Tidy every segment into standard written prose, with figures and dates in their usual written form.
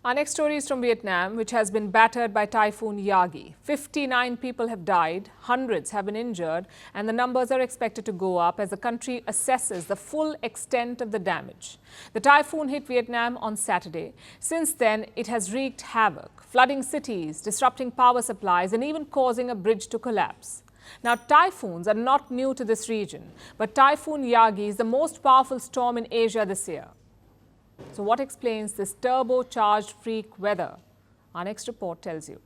Our next story is from Vietnam, which has been battered by Typhoon Yagi. 59 people have died, hundreds have been injured, and the numbers are expected to go up as the country assesses the full extent of the damage. The typhoon hit Vietnam on Saturday. Since then, it has wreaked havoc, flooding cities, disrupting power supplies, and even causing a bridge to collapse. Now, typhoons are not new to this region, but Typhoon Yagi is the most powerful storm in Asia this year. So what explains this turbocharged freak weather? Our next report tells you.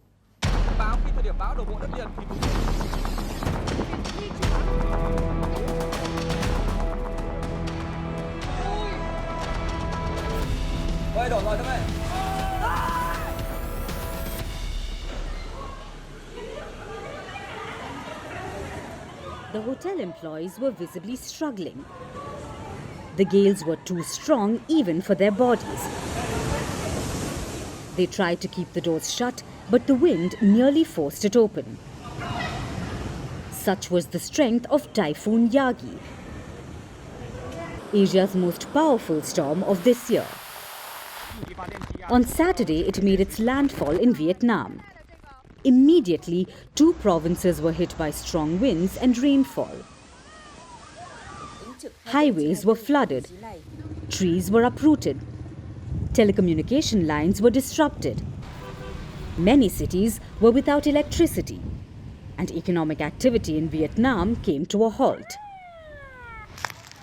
The hotel employees were visibly struggling. The gales were too strong even for their bodies. They tried to keep the doors shut, but the wind nearly forced it open. Such was the strength of Typhoon Yagi, Asia's most powerful storm of this year. On Saturday, it made its landfall in Vietnam. Immediately, 2 provinces were hit by strong winds and rainfall. Highways were flooded, trees were uprooted, telecommunication lines were disrupted. Many cities were without electricity, and economic activity in Vietnam came to a halt.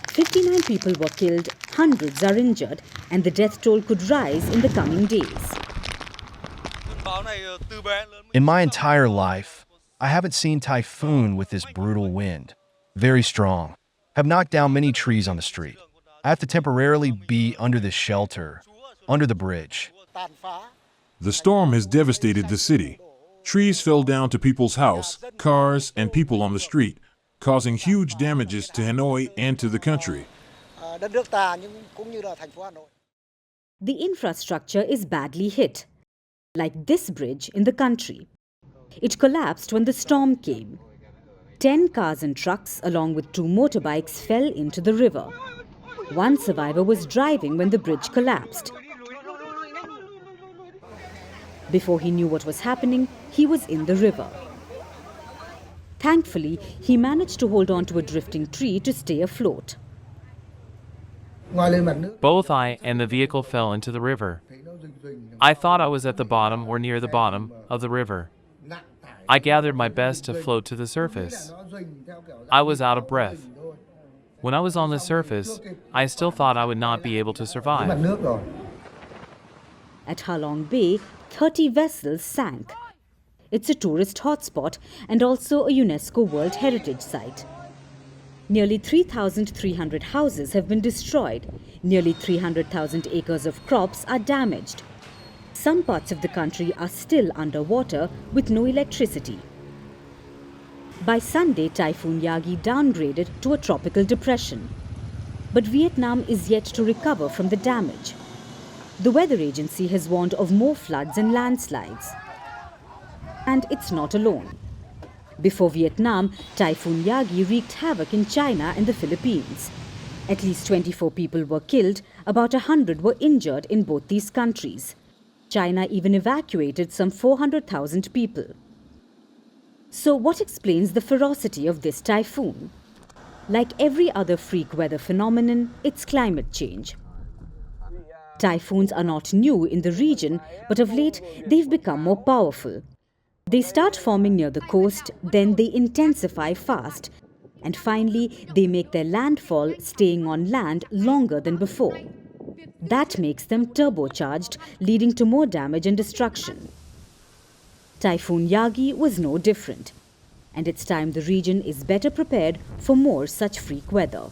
59 people were killed, hundreds are injured, and the death toll could rise in the coming days. In my entire life, I haven't seen typhoon with this brutal wind. Very strong. Have knocked down many trees on the street. I have to temporarily be under the shelter, under the bridge. The storm has devastated the city. Trees fell down to people's house, cars, and people on the street, causing huge damages to Hanoi and to the country. The infrastructure is badly hit, like this bridge in the country. It collapsed when the storm came. 10 cars and trucks, along with 2 motorbikes, fell into the river. One survivor was driving when the bridge collapsed. Before he knew what was happening, he was in the river. Thankfully, he managed to hold on to a drifting tree to stay afloat. Both I and the vehicle fell into the river. I thought I was at the bottom or near the bottom of the river. I gathered my best to float to the surface. I was out of breath. When I was on the surface, I still thought I would not be able to survive. At Ha Long Bay, 30 vessels sank. It's a tourist hotspot and also a UNESCO World Heritage Site. Nearly 3,300 houses have been destroyed. Nearly 300,000 acres of crops are damaged. Some parts of the country are still underwater with no electricity. By Sunday, Typhoon Yagi downgraded to a tropical depression. But Vietnam is yet to recover from the damage. The weather agency has warned of more floods and landslides. And it's not alone. Before Vietnam, Typhoon Yagi wreaked havoc in China and the Philippines. At least 24 people were killed, about 100 were injured in both these countries. China even evacuated some 400,000 people. So what explains the ferocity of this typhoon? Like every other freak weather phenomenon, it's climate change. Typhoons are not new in the region, but of late they've become more powerful. They start forming near the coast, then they intensify fast, and finally they make their landfall staying on land longer than before. That makes them turbocharged, leading to more damage and destruction. Typhoon Yagi was no different, and it's time the region is better prepared for more such freak weather.